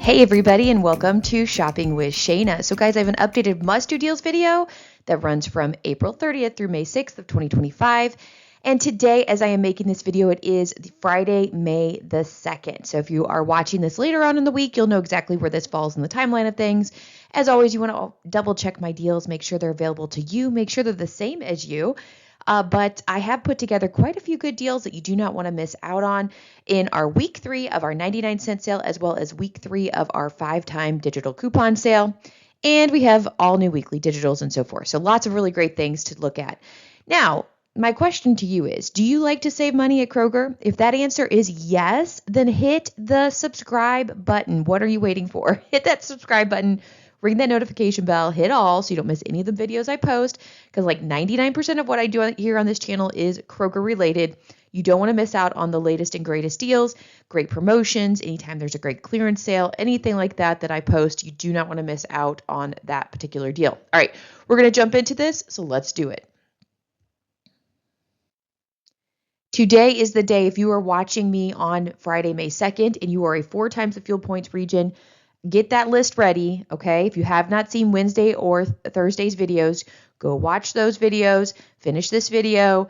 Hey everybody, and welcome to Shopping with Shana. So guys, I have an updated must-do deals video that runs from April 30th through May 6th of 2025. And today, as I am making this video, it is Friday, May the 2nd. So if you are watching this later on in the week, you'll know exactly where this falls in the timeline of things. As always, you want to double check my deals, make sure they're available to you, make sure they're the same as you. But I have put together quite a few good deals that you do not want to miss out on in our week 3 of our 99-cent sale, as well as week 3 of our 5-time digital coupon sale. And we have all new weekly digitals and so forth. So lots of really great things to look at. Now, my question to you is, do you like to save money at Kroger? If that answer is yes, then hit the subscribe button. What are you waiting for? Hit that subscribe button. Ring that notification bell, hit all so you don't miss any of the videos I post, because like 99% of what I do here on this channel is Kroger related. You don't want to miss out on the latest and greatest deals, great promotions, anytime there's a great clearance sale, anything like that that I post. You do not want to miss out on that particular deal. All right, we're going to jump into this, so let's do it. Today is the day, if you are watching me on Friday, May 2nd, and you are a 4 times the fuel points region, get that list ready, okay? If you have not seen Wednesday or Thursday's videos, go watch those videos, finish this video,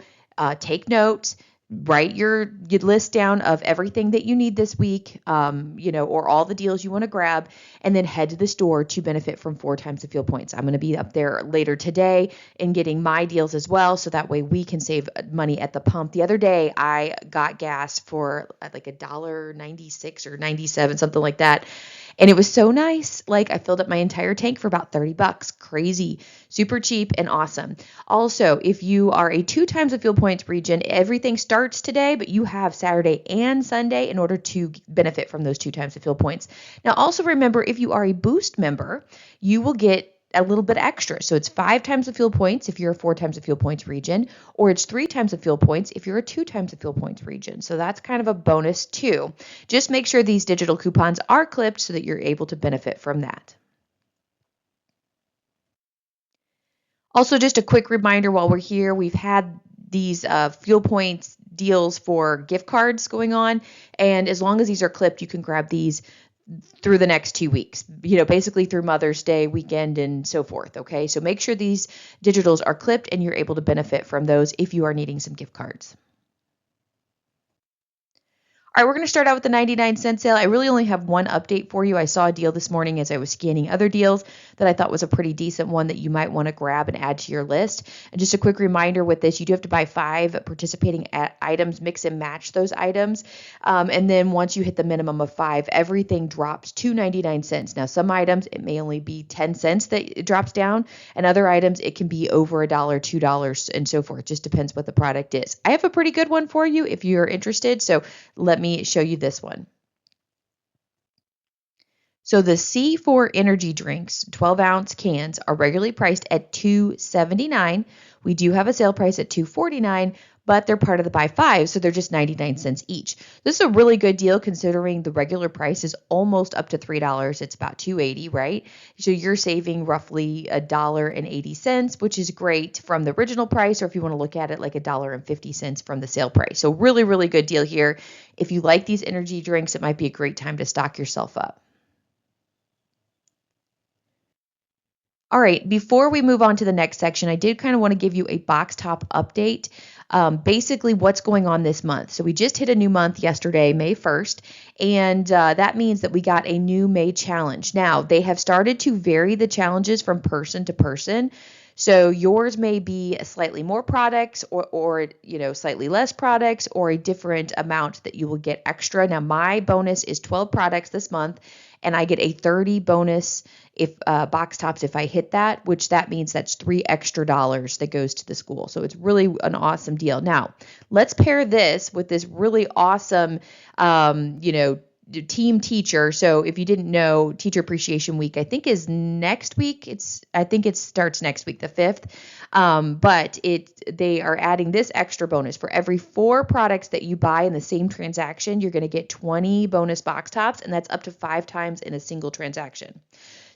take notes, write your list down of everything that you need this week, or all the deals you want to grab, and then head to the store to benefit from 4 times the fuel points. I'm going to be up there later today and getting my deals as well, so that way we can save money at the pump. The other day, I got gas for like $1.96 or 97, something like that. And it was so nice. Like, I filled up my entire tank for about $30. Crazy, super cheap and awesome. Also, if you are a 2 times the fuel points region, everything starts today, but you have Saturday and Sunday in order to benefit from those 2 times the fuel points. Now, also remember, if you are a Boost member, you will get a little bit extra. So it's 5 times the fuel points if you're a 4 times the fuel points region, or it's 3 times the fuel points if you're a 2 times the fuel points region. So that's kind of a bonus too. Just make sure these digital coupons are clipped so that you're able to benefit from that. Also, just a quick reminder while we're here, we've had these fuel points deals for gift cards going on. And as long as these are clipped, you can grab these through the next 2 weeks, basically through Mother's Day weekend and so forth. Okay. So make sure these digitals are clipped and you're able to benefit from those if you are needing some gift cards. All right, we're going to start out with the 99-cent sale. I really only have one update for you. I saw a deal this morning as I was scanning other deals that I thought was a pretty decent one that you might want to grab and add to your list. And just a quick reminder with this, you do have to buy 5 participating items, mix and match those items. And then once you hit the minimum of 5, everything drops to 99 cents. Now, some items, it may only be 10 cents that it drops down, and other items, it can be over $1, $2, and so forth. It just depends what the product is. I have a pretty good one for you if you're interested. So let me show you this one. So the C4 energy drinks, 12-ounce cans, are regularly priced at $2.79. We do have a sale price at $2.49, but they're part of the buy 5, so they're just 99 cents each. This is a really good deal considering the regular price is almost up to $3. It's about $2.80, right? So you're saving roughly $1.80, which is great from the original price, or if you want to look at it like $1.50 from the sale price. So really, really good deal here. If you like these energy drinks, it might be a great time to stock yourself up. All right, before we move on to the next section, I did kind of want to give you a box top update. Basically what's going on this month. So we just hit a new month yesterday, May 1st, and that means that we got a new May challenge. Now, they have started to vary the challenges from person to person. So yours may be slightly more products or slightly less products, or a different amount that you will get extra. Now, my bonus is 12 products this month, and I get a 30 bonus if box tops if I hit that, which that means that's $3 extra that goes to the school. So it's really an awesome deal. Now, let's pair this with this really awesome, team teacher. So if you didn't know, Teacher Appreciation Week, I think is next week. I think it starts next week, the 5th. But they are adding this extra bonus for every 4 products that you buy in the same transaction. You're going to get 20 bonus box tops, and that's up to 5 times in a single transaction.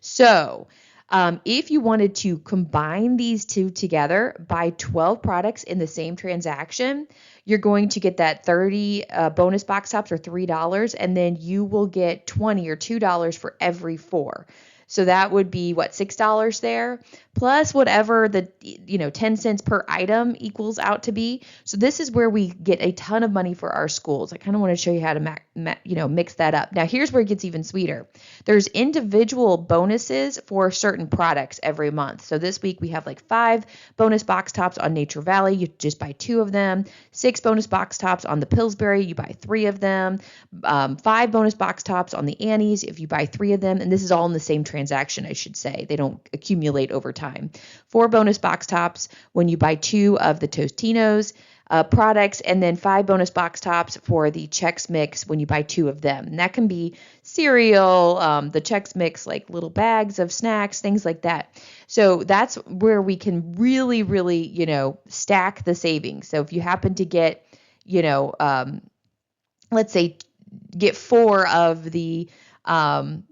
So If you wanted to combine these two together, buy 12 products in the same transaction, you're going to get that 30 bonus box tops or $3, and then you will get 20 or $2 for every 4. So that would be what, $6 there, plus whatever the 10 cents per item equals out to be. So this is where we get a ton of money for our schools. I kind of want to show you how to mix that up. Now here's where it gets even sweeter. There's individual bonuses for certain products every month. So this week we have like 5 bonus box tops on Nature Valley. You just buy 2 of them. 6 bonus box tops on the Pillsbury. You buy 3 of them. 5 bonus box tops on the Annie's if you buy 3 of them. And this is all in the same transaction, I should say. They don't accumulate over time. 4 bonus box tops when you buy 2 of the Tostinos products, and then 5 bonus box tops for the Chex Mix when you buy 2 of them. And that can be cereal, the Chex Mix, like little bags of snacks, things like that. So that's where we can really, really, stack the savings. So if you happen to get, let's say, get 4 of the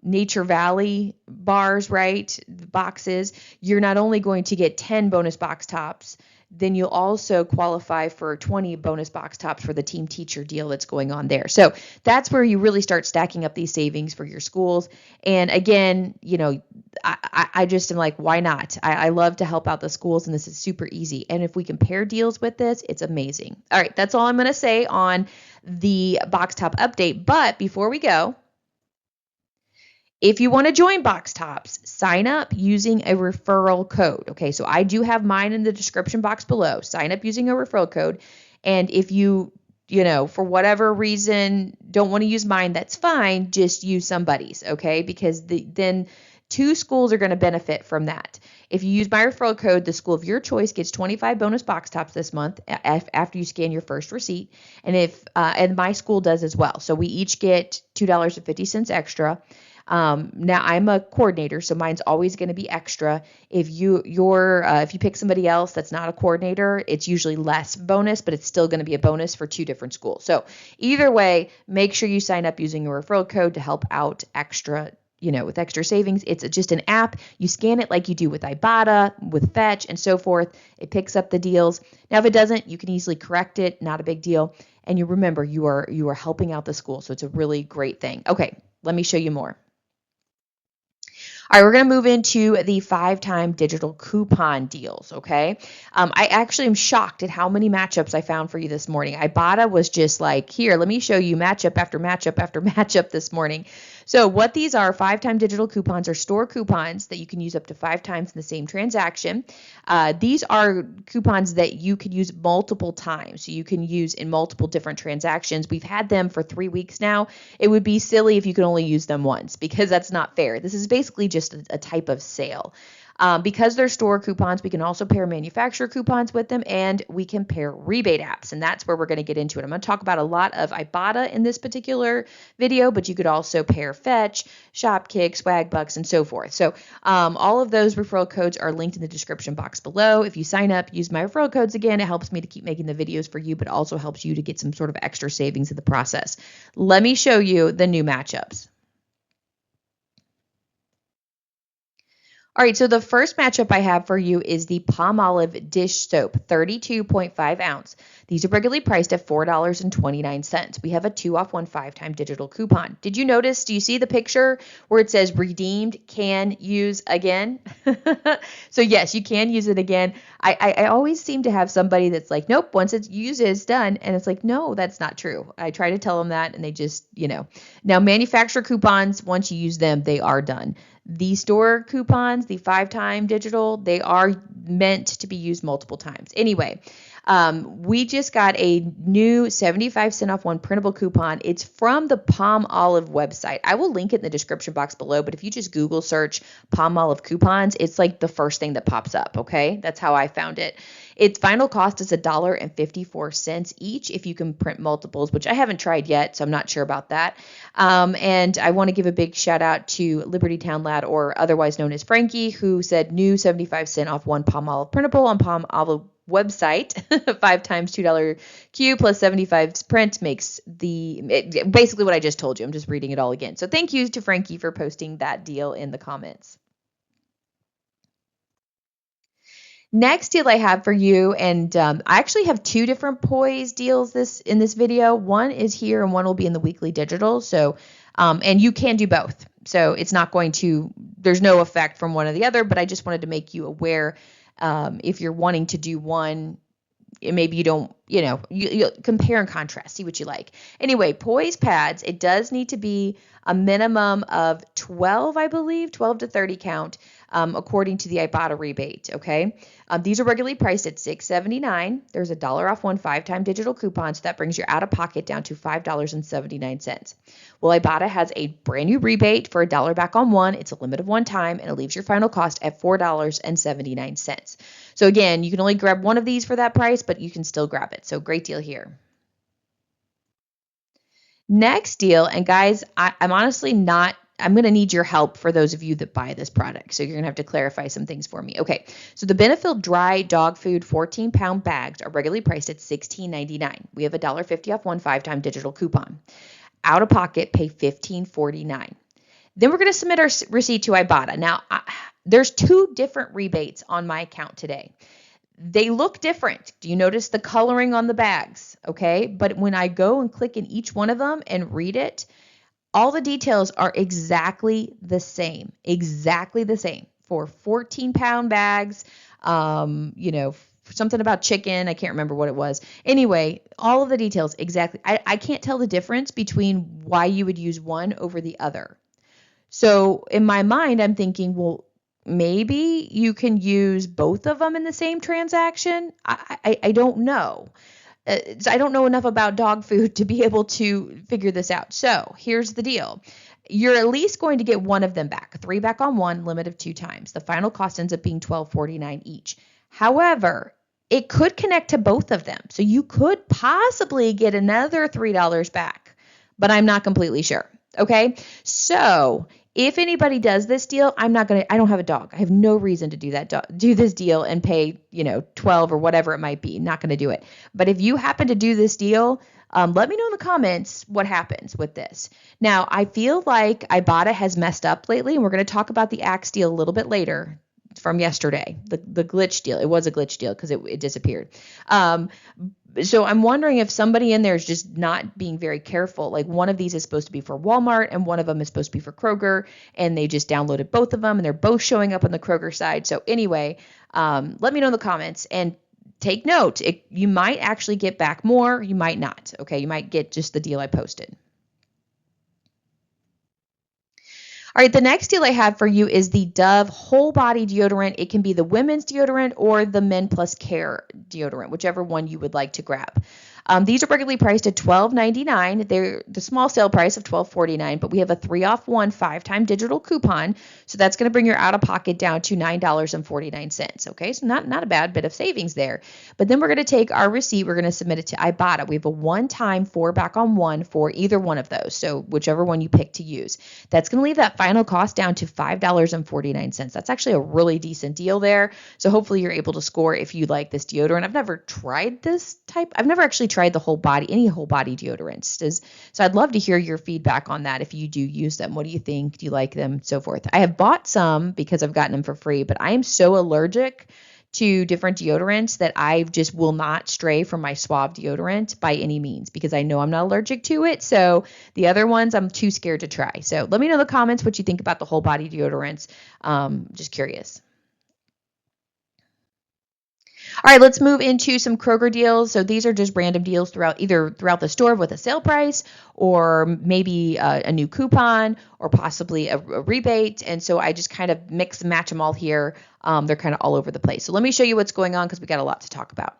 Nature Valley bars, right? The boxes, you're not only going to get 10 bonus box tops, then you'll also qualify for 20 bonus box tops for the team teacher deal that's going on there. So that's where you really start stacking up these savings for your schools. And again, I just am like, why not? I love to help out the schools, and this is super easy. And if we compare deals with this, it's amazing. All right, that's all I'm going to say on the box top update. But before we go, if you want to join Box Tops, sign up using a referral code. Okay, so I do have mine in the description box below. Sign up using a referral code. And if you, for whatever reason, don't want to use mine, that's fine. Just use somebody's, okay? Because then 2 schools are going to benefit from that. If you use my referral code, the school of your choice gets 25 bonus box tops this month after you scan your first receipt. And and my school does as well. So we each get $2.50 extra. Now I'm a coordinator, so mine's always going to be extra. If you pick somebody else that's not a coordinator, it's usually less bonus, but it's still going to be a bonus for 2 different schools. So either way, make sure you sign up using a referral code to help out extra, with extra savings. It's just an app. You scan it like you do with Ibotta, with Fetch, and so forth. It picks up the deals. Now, if it doesn't, you can easily correct it. Not a big deal. And you remember, you are helping out the school, so it's a really great thing. Okay, let me show you more. All right, we're going to move into the 5-time digital coupon deals, okay? I actually am shocked at how many matchups I found for you this morning. Ibotta was just like, here, let me show you matchup after matchup after matchup this morning. So what these are, 5-time digital coupons are store coupons that you can use up to 5 times in the same transaction. These are coupons that you could use multiple times. So you can use in multiple different transactions. We've had them for 3 weeks now. It would be silly if you could only use them once, because that's not fair. This is basically just a type of sale. Because they're store coupons, we can also pair manufacturer coupons with them, and we can pair rebate apps, and that's where we're going to get into it. I'm going to talk about a lot of Ibotta in this particular video, but you could also pair Fetch, Shopkick, Swagbucks, and so forth. So all of those referral codes are linked in the description box below. If you sign up, use my referral codes again. It helps me to keep making the videos for you, but also helps you to get some sort of extra savings in the process. Let me show you the new matchups. All right, so the first matchup I have for you is the Palmolive dish soap, 32.5 ounce. These are regularly priced at $4.29. We have a 2-off-1 5-time digital coupon. Did you notice, do you see the picture where it says redeemed, can use again? So yes, you can use it again. I always seem to have somebody that's like, nope, once it's used, it's done. And it's like, no, that's not true. I try to tell them that, and they just, Now manufacturer coupons, once you use them, they are done. The store coupons, the 5-time digital, they are meant to be used multiple times. Anyway, we just got a new 75 cent off 1 printable coupon. It's from the Palmolive website. I will link it in the description box below, but if you just Google search Palmolive coupons, it's like the first thing that pops up, okay? That's how I found it. Its final cost is $1.54 each if you can print multiples, which I haven't tried yet, so I'm not sure about that. And I want to give a big shout out to Liberty Town Lad, or otherwise known as Frankie, who said new 75 cent off 1 Palmolive printable on Palmolive website. 5 times $2 Q plus 75 print makes basically what I just told you. I'm just reading it all again. So thank you to Frankie for posting that deal in the comments. Next deal I have for you, and I actually have two different Poise deals in this video. One is here, and one will be in the weekly digital. So, and you can do both. So it's not going to. There's no effect from one or the other. But I just wanted to make you aware, if you're wanting to do one, maybe you don't, you compare and contrast, see what you like. Anyway, Poise pads, it does need to be a minimum of 12, I believe, 12 to 30 count, according to the Ibotta rebate. Okay. These are regularly priced at $6.79. There's $1 off one 5-time digital coupon. So that brings your out of pocket down to $5.79. Well, Ibotta has a brand new rebate for $1 back on one. It's a limit of one time, and it leaves your final cost at $4.79. So again, you can only grab one of these for that price, but you can still grab it. So great deal here. Next deal, and guys, I'm honestly not, I'm going to need your help for those of you that buy this product. So you're going to have to clarify some things for me. Okay, so the Benefield dry dog food 14-pound bags are regularly priced at $16.99. We have $1.50 off one 5-time digital coupon. Out of pocket, pay $15.49. Then we're going to submit our receipt to Ibotta. Now, there's two different rebates on my account today. They look different. Do you notice the coloring on the bags? Okay. But when I go and click in each one of them and read it, all the details are exactly the same for 14-pound bags. Something about chicken. I can't remember what it was. Anyway, all of the details exactly. I can't tell the difference between why you would use one over the other. So in my mind, I'm thinking, well, maybe you can use both of them in the same transaction. I don't know. I don't know enough about dog food to be able to figure this out. So here's the deal. You're at least going to get one of them back, 3 back on one, limit of 2 times. The final cost ends up being $12.49 each. However, it could connect to both of them. So you could possibly get another $3 back, but I'm not completely sure. Okay. So if anybody does this deal, I don't have a dog. I have no reason to do this deal and pay, 12 or whatever it might be. Not going to do it. But if you happen to do this deal, let me know in the comments what happens with this. Now, I feel like Ibotta has messed up lately, and we're going to talk about the Axe deal a little bit later from yesterday, the glitch deal. It was a glitch deal because it disappeared. So I'm wondering if somebody in there is just not being very careful. Like one of these is supposed to be for Walmart and one of them is supposed to be for Kroger, and they just downloaded both of them and they're both showing up on the Kroger side. So anyway, let me know in the comments and take note. You might actually get back more. You might not. Okay. You might get just the deal I posted. All right, the next deal I have for you is the Dove whole body deodorant. It can be the women's deodorant or the Men Plus Care deodorant, whichever one you would like to grab. These are regularly priced at $12.99. They're the small sale price of $12.49, but we have a 3 off 1 5-time digital coupon. So that's going to bring your out of pocket down to $9.49. Okay, so not a bad bit of savings there. But then we're going to take our receipt. We're going to submit it to Ibotta. We have a one-time 4 back on 1 for either one of those. So whichever one you pick to use. That's going to leave that final cost down to $5.49. That's actually a really decent deal there. So hopefully you're able to score if you like this deodorant. I've never tried this type. I've never actually tried any whole body deodorants. So I'd love to hear your feedback on that if you do use them. What do you think? Do you like them? So forth. I have bought some because I've gotten them for free, but I am so allergic to different deodorants that I just will not stray from my Suave deodorant by any means because I know I'm not allergic to it. So the other ones I'm too scared to try. So let me know in the comments what you think about the whole body deodorants. Just curious. All right, let's move into some Kroger deals. So these are just random deals throughout the store with a sale price or maybe a new coupon or possibly a rebate. And so I just kind of mix and match them all here. They're kind of all over the place. So let me show you what's going on because we got a lot to talk about.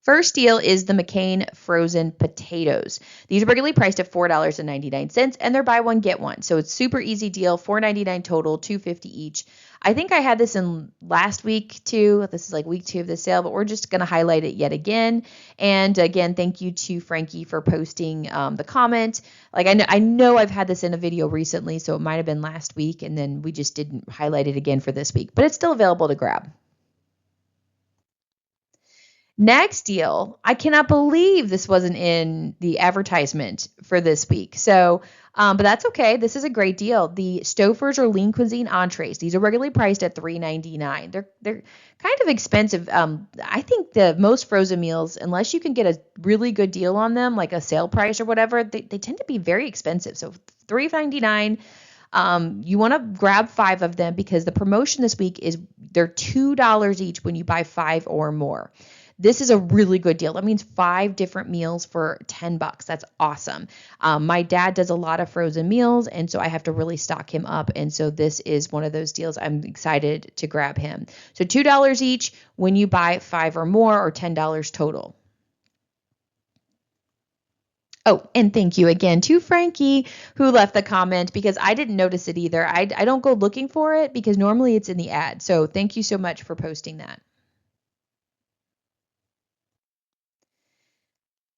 First deal is the McCain frozen potatoes. These are regularly priced at $4.99 and they're buy one, get one. So it's super easy deal, $4.99 total, $2.50 each. I think I had this in last week too. This is like week 2 of the sale, but we're just going to highlight it yet again. And again, thank you to Frankie for posting the comment. Like I know I've had this in a video recently, so it might have been last week and then we just didn't highlight it again for this week, but it's still available to grab. Next deal, I cannot believe this wasn't in the advertisement for this week. So, but that's okay. This is a great deal. The Stouffer's or Lean Cuisine entrees. These are regularly priced at $3.99. They're kind of expensive. I think the most frozen meals, unless you can get a really good deal on them, like a sale price or whatever, they tend to be very expensive. So $3.99. You want to grab 5 of them because the promotion this week is they're $2 each when you buy 5 or more. This is a really good deal. That means 5 different meals for $10. That's awesome. My dad does a lot of frozen meals, and so I have to really stock him up. And so this is one of those deals. I'm excited to grab him. So $2 each when you buy 5 or more, or $10 total. Oh, and thank you again to Frankie who left the comment because I didn't notice it either. I don't go looking for it because normally it's in the ad. So thank you so much for posting that.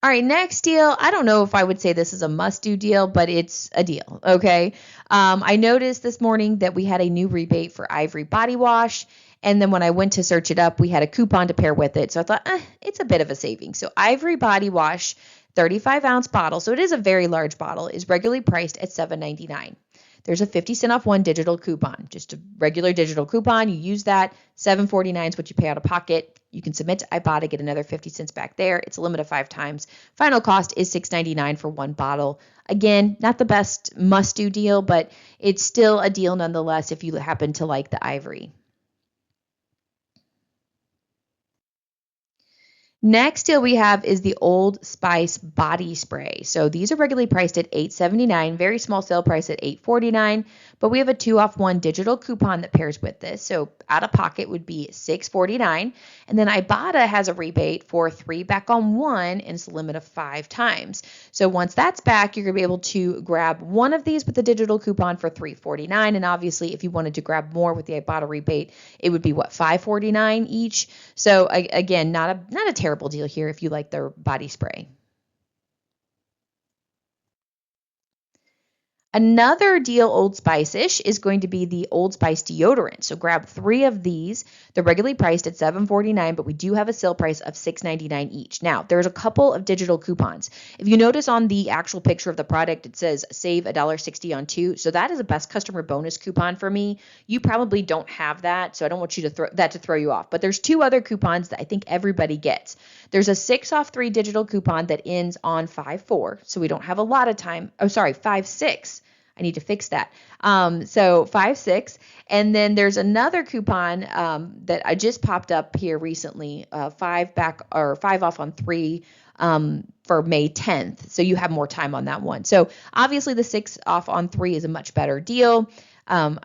All right, next deal. I don't know if I would say this is a must-do deal, but it's a deal, okay? I noticed this morning that we had a new rebate for Ivory body wash, and then when I went to search it up, we had a coupon to pair with it. So I thought, it's a bit of a saving. So Ivory body wash, 35-ounce bottle, so it is a very large bottle, is regularly priced at $7.99. There's a 50 cent off one digital coupon, just a regular digital coupon. You use that. $7.49 is what you pay out of pocket. You can submit to Ibotta, get another 50 cents back there. It's a limit of 5 times. Final cost is $6.99 for one bottle. Again, not the best must-do deal, but it's still a deal nonetheless if you happen to like the Ivory. Next deal we have is the Old Spice body spray. So these are regularly priced at $8.79, very small sale price at $8.49, but we have a 2-off-1 digital coupon that pairs with this. So out of pocket would be $6.49, and then Ibotta has a rebate for 3 back on 1, and it's a limit of 5 times. So once that's back, you're going to be able to grab one of these with the digital coupon for $3.49, and obviously if you wanted to grab more with the Ibotta rebate, it would be $5.49 each. So again, not a terrible deal here if you like their body spray. Another deal Old Spice-ish is going to be the Old Spice deodorant. So grab 3 of these. They're regularly priced at $7.49, but we do have a sale price of $6.99 each. Now, there's a couple of digital coupons. If you notice on the actual picture of the product, it says save $1.60 on 2. So that is a best customer bonus coupon for me. You probably don't have that, so I don't want you to throw you off. But there's 2 other coupons that I think everybody gets. There's a 6-off-3 digital coupon that ends on 5/4, so we don't have a lot of time. Oh, sorry, 5/6. I need to fix that. So 5/6, and then there's another coupon that I just popped up here recently, 5 off on 3 for May 10th. So you have more time on that one. So obviously the 6 off on 3 is a much better deal.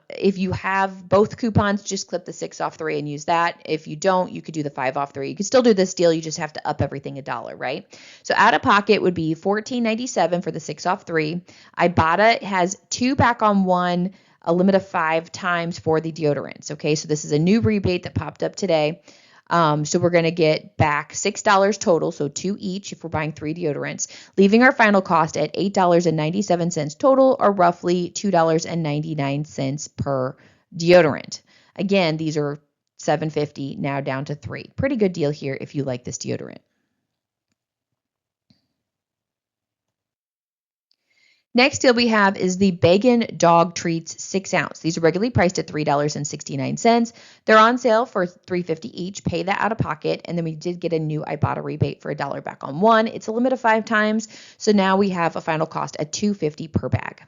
If you have both coupons, just clip the 6 off 3 and use that. If you don't, you could do the 5 off 3. You could still do this deal. You just have to up everything $1, right? So out of pocket would be $14.97 for the 6 off 3. Ibotta has 2 back on 1, a limit of 5 times for the deodorants. Okay, so this is a new rebate that popped up today. So we're going to get back $6 total, so 2 each if we're buying 3 deodorants, leaving our final cost at $8.97 total, or roughly $2.99 per deodorant. Again, these are $7.50 now down to $3. Pretty good deal here if you like this deodorant. Next deal we have is the Bacon Dog Treats 6 ounce. These are regularly priced at $3.69. They're on sale for $3.50 each. Pay that out of pocket. And then we did get a new Ibotta rebate for $1 back on 1. It's a limit of 5 times. So now we have a final cost at $2.50 per bag.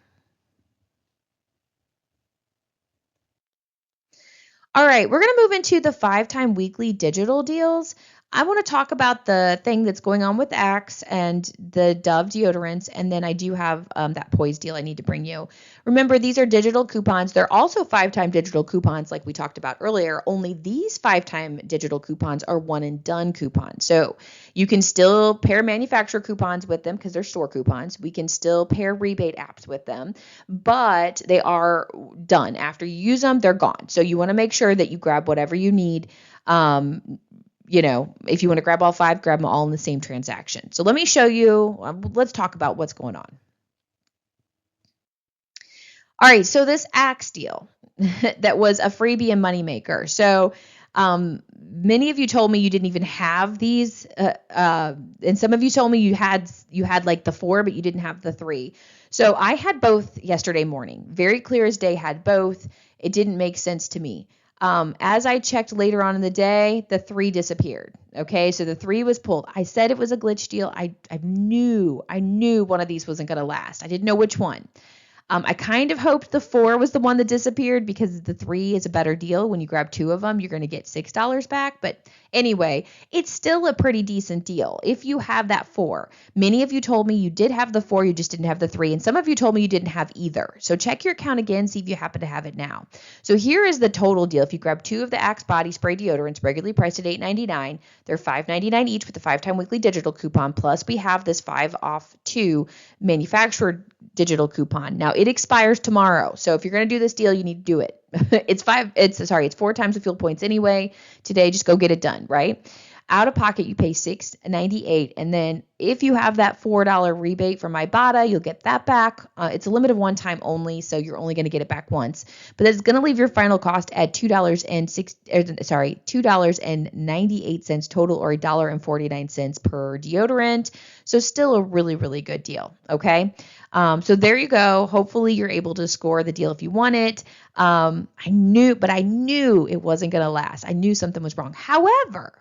All right, we're going to move into the 5-time weekly digital deals. I want to talk about the thing that's going on with Axe and the Dove deodorants, and then I do have that Poise deal I need to bring you. Remember, these are digital coupons. They're also 5-time digital coupons like we talked about earlier, only these 5-time digital coupons are one and done coupons. So you can still pair manufacturer coupons with them because they're store coupons. We can still pair rebate apps with them, but they are done. After you use them, they're gone. So you want to make sure that you grab whatever you need. If you want to grab all 5, grab them all in the same transaction. So let me show you, let's talk about what's going on. All right, so this Axe deal that was a freebie and moneymaker. So many of you told me you didn't even have these, and some of you told me you had like the 4, but you didn't have the 3. So I had both yesterday morning, very clear as day, had both. It didn't make sense to me. As I checked later on in the day, the 3 disappeared. Okay, so the 3 was pulled. I said it was a glitch deal. I knew one of these wasn't going to last. I didn't know which one. I kind of hoped the 4 was the one that disappeared because the 3 is a better deal. When you grab 2 of them, you're going to get $6 back. But anyway, it's still a pretty decent deal if you have that 4. Many of you told me you did have the 4, you just didn't have the 3. And some of you told me you didn't have either. So check your account again, see if you happen to have it now. So here is the total deal. If you grab 2 of the Axe body spray deodorants, regularly priced at $8.99, they're $5.99 each with a 5-time weekly digital coupon. Plus we have this 5 off 2 manufactured digital coupon. Now it expires tomorrow. So if you're going to do this deal, you need to do it. It's 4 times the fuel points anyway. Today, just go get it done, right? Out of pocket, you pay $6.98. And then if you have that $4 rebate from Ibotta, you'll get that back. It's a limit of one time only, so you're only going to get it back once. But it's going to leave your final cost at $2.98 total, or $1.49 per deodorant. So still a really, really good deal. Okay. So there you go. Hopefully you're able to score the deal if you want it. I knew it wasn't going to last. I knew something was wrong. However,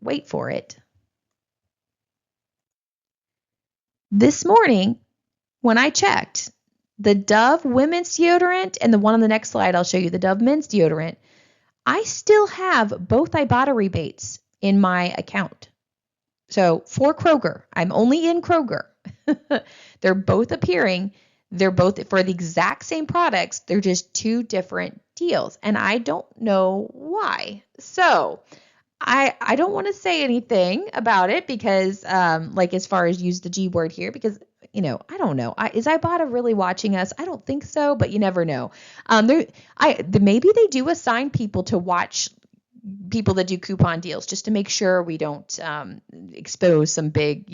wait for it. This morning, when I checked, the Dove women's deodorant and the one on the next slide, I'll show you the Dove men's deodorant, I still have both Ibotta rebates in my account. So for Kroger, I'm only in Kroger. They're both appearing. They're both for the exact same products. They're just 2 different deals. And I don't know why. So I don't want to say anything about it because, like, as far as use the G word here, because, I don't know. Is Ibotta really watching us? I don't think so, but you never know. Maybe they do assign people to watch people that do coupon deals just to make sure we don't expose some big,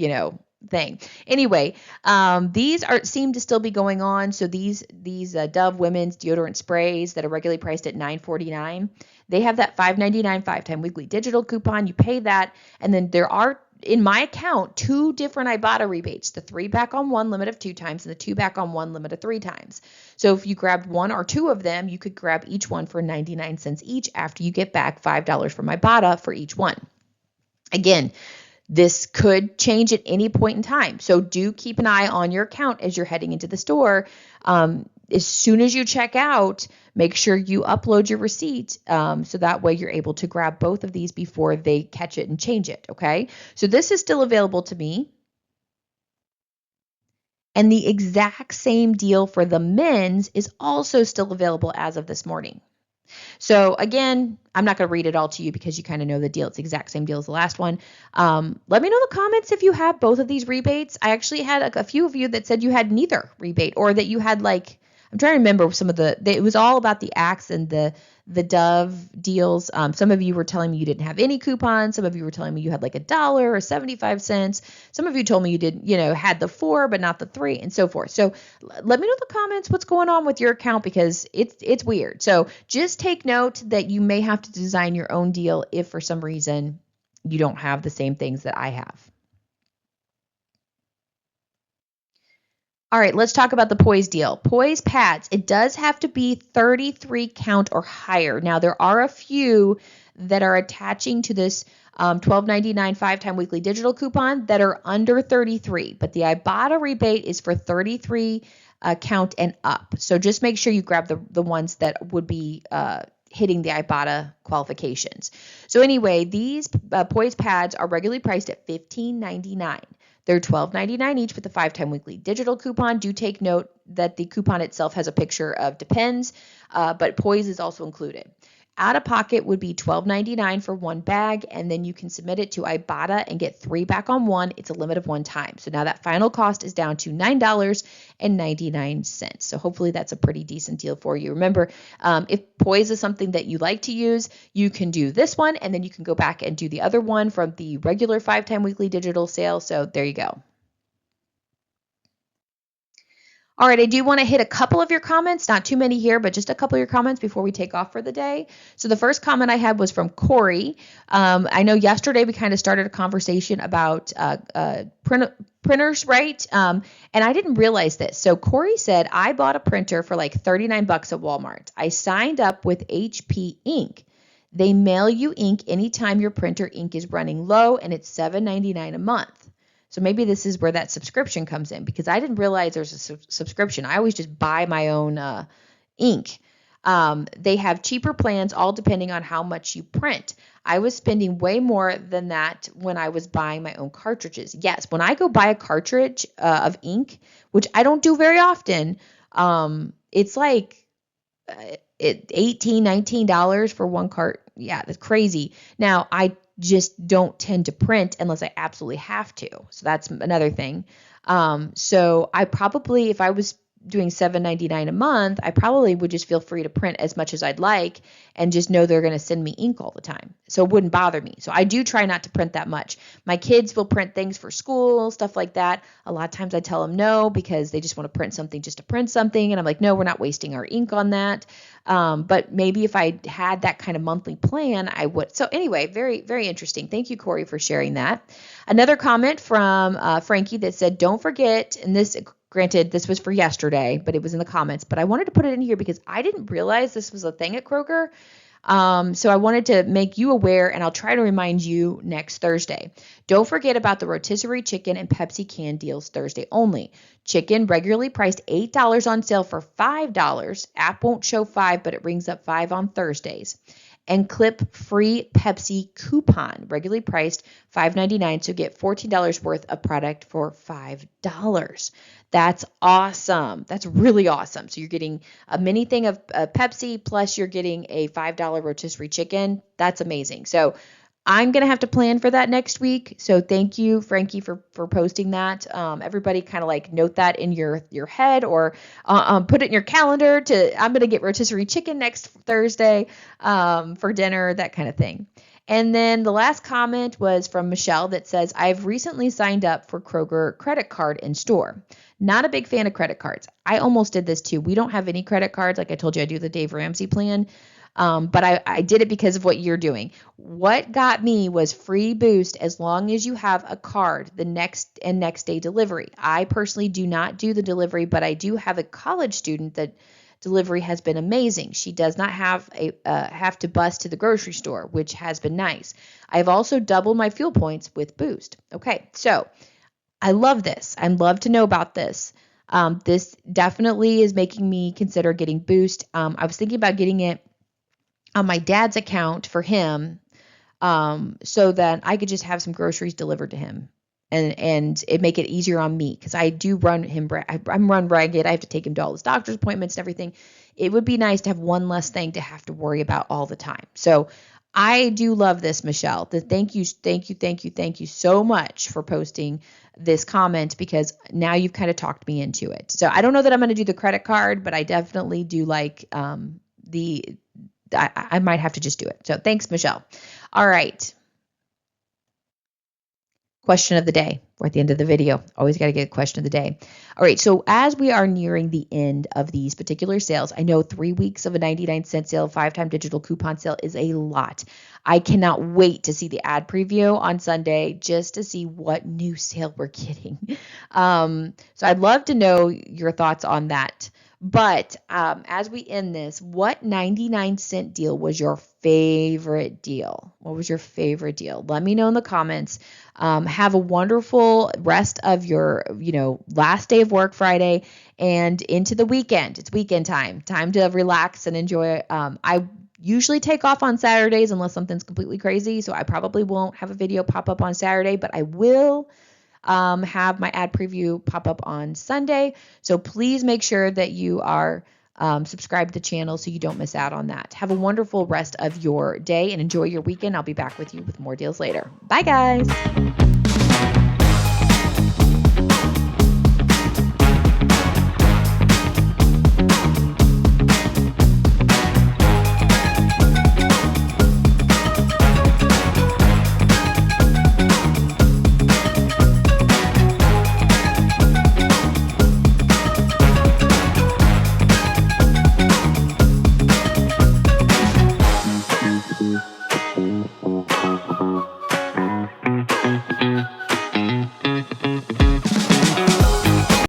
thing. Anyway, these seem to still be going on. So these Dove women's deodorant sprays that are regularly priced at $9.49, they have that $5.99 5-time weekly digital coupon. You pay that, and then there are in my account 2 different Ibotta rebates: the 3 back on 1 limit of 2 times and the 2 back on 1 limit of 3 times. So if you grabbed 1 or 2 of them, you could grab each one for 99 cents each after you get back $5 from Ibotta for each one. Again, this could change at any point in time. So do keep an eye on your account as you're heading into the store. As soon as you check out, make sure you upload your receipt so that way you're able to grab both of these before they catch it and change it, okay? So this is still available to me. And the exact same deal for the men's is also still available as of this morning. So again, I'm not going to read it all to you because you kind of know the deal. It's the exact same deal as the last one. Let me know in the comments if you have both of these rebates. I actually had a few of you that said you had neither rebate, or that you had, like, I'm trying to remember some of it was all about the Axe and the Dove deals. Some of you were telling me you didn't have any coupons. Some of you were telling me you had like $1 or 75 cents. Some of you told me you didn't, had the 4, but not the 3, and so forth. So let me know in the comments what's going on with your account, because it's weird. So just take note that you may have to design your own deal if for some reason you don't have the same things that I have. All right, let's talk about the Poise deal. Poise pads, it does have to be 33 count or higher. Now, there are a few that are attaching to this $12.99 5-time weekly digital coupon that are under 33, but the Ibotta rebate is for 33 count and up. So just make sure you grab the ones that would be hitting the Ibotta qualifications. So anyway, these Poise pads are regularly priced at $15.99. They're $12.99 each with a 5-time weekly digital coupon. Do take note that the coupon itself has a picture of Depends, but Poise is also included. Out of pocket would be $12.99 for 1 bag, and then you can submit it to Ibotta and get 3 back on 1. It's a limit of 1 time. So now that final cost is down to $9.99. So hopefully that's a pretty decent deal for you. Remember, if Poise is something that you like to use, you can do this one, and then you can go back and do the other one from the regular 5-time weekly digital sale. So there you go. All right, I do want to hit a couple of your comments, not too many here, but just a couple of your comments before we take off for the day. So the first comment I had was from Corey. I know yesterday we kind of started a conversation about printers, right? And I didn't realize this. So Corey said, I bought a printer for like $39 at Walmart. I signed up with HP Ink. They mail you ink anytime your printer ink is running low, and it's $7.99 a month. So maybe this is where that subscription comes in, because I didn't realize there's a subscription. I always just buy my own ink. They have cheaper plans, all depending on how much you print. I was spending way more than that when I was buying my own cartridges. Yes, when I go buy a cartridge of ink, which I don't do very often, it's like $18, $19 for one cart. Yeah, that's crazy. Now, I just don't tend to print unless I absolutely have to. So that's another thing. So I probably, if I was doing $7.99 a month, I probably would just feel free to print as much as I'd like and just know they're going to send me ink all the time. So it wouldn't bother me. So I do try not to print that much. My kids will print things for school, stuff like that. A lot of times I tell them no, because they just want to print something just to print something. And I'm like, no, we're not wasting our ink on that. But maybe if I had that kind of monthly plan, I would. So anyway, very, very interesting. Thank you, Corey, for sharing that. Another comment from Frankie that said, don't forget, and this, granted, this was for yesterday, but it was in the comments, but I wanted to put it in here because I didn't realize this was a thing at Kroger. So I wanted to make you aware, and I'll try to remind you next Thursday. Don't forget about the rotisserie chicken and Pepsi can deals Thursday only. Chicken regularly priced $8 on sale for $5. App won't show $5, but it rings up $5 on Thursdays. And clip free Pepsi coupon, regularly priced $5.99, so get $14 worth of product for $5. That's awesome. That's really awesome. So you're getting a mini thing of Pepsi, plus you're getting a $5 rotisserie chicken. That's amazing. So I'm going to have to plan for that next week. So thank you, Frankie, for posting that. Everybody kind of like note that in your head, or put it in your calendar I'm going to get rotisserie chicken next Thursday for dinner, that kind of thing. And then the last comment was from Michelle that says, I've recently signed up for Kroger credit card in store. Not a big fan of credit cards. I almost did this too. We don't have any credit cards. Like I told you, I do the Dave Ramsey plan. But I did it because of what you're doing. What got me was free Boost as long as you have a card, the next day delivery. I personally do not do the delivery, but I do have a college student that delivery has been amazing. She does not have to bus to the grocery store, which has been nice. I've also doubled my fuel points with Boost. Okay, so I love this. I'd love to know about this. This definitely is making me consider getting Boost. I was thinking about getting it on my dad's account for him, so that I could just have some groceries delivered to him, and it make it easier on me, because I do run him. I'm run ragged. I have to take him to all his doctor's appointments and everything. It would be nice to have one less thing to have to worry about all the time. So I do love this, Michelle. Thank you so much for posting this comment, because now you've kind of talked me into it. So I don't know that I'm going to do the credit card, but I definitely do like I might have to just do it. So thanks, Michelle. All right. Question of the day. We're at the end of the video. Always got to get a question of the day. All right. So as we are nearing the end of these particular sales, I know 3 weeks of a 99-cent sale, 5-time digital coupon sale is a lot. I cannot wait to see the ad preview on Sunday just to see what new sale we're getting. So I'd love to know your thoughts on that. But as we end this, what 99-cent deal was your favorite deal? What was your favorite deal? Let me know in the comments. Have a wonderful rest of your, last day of work Friday and into the weekend. It's weekend time to relax and enjoy. I usually take off on Saturdays unless something's completely crazy. So I probably won't have a video pop up on Saturday, but I will have my ad preview pop up on Sunday. So please make sure that you are subscribed to the channel so you don't miss out on that. Have a wonderful rest of your day and enjoy your weekend. I'll be back with you with more deals later. Bye, guys.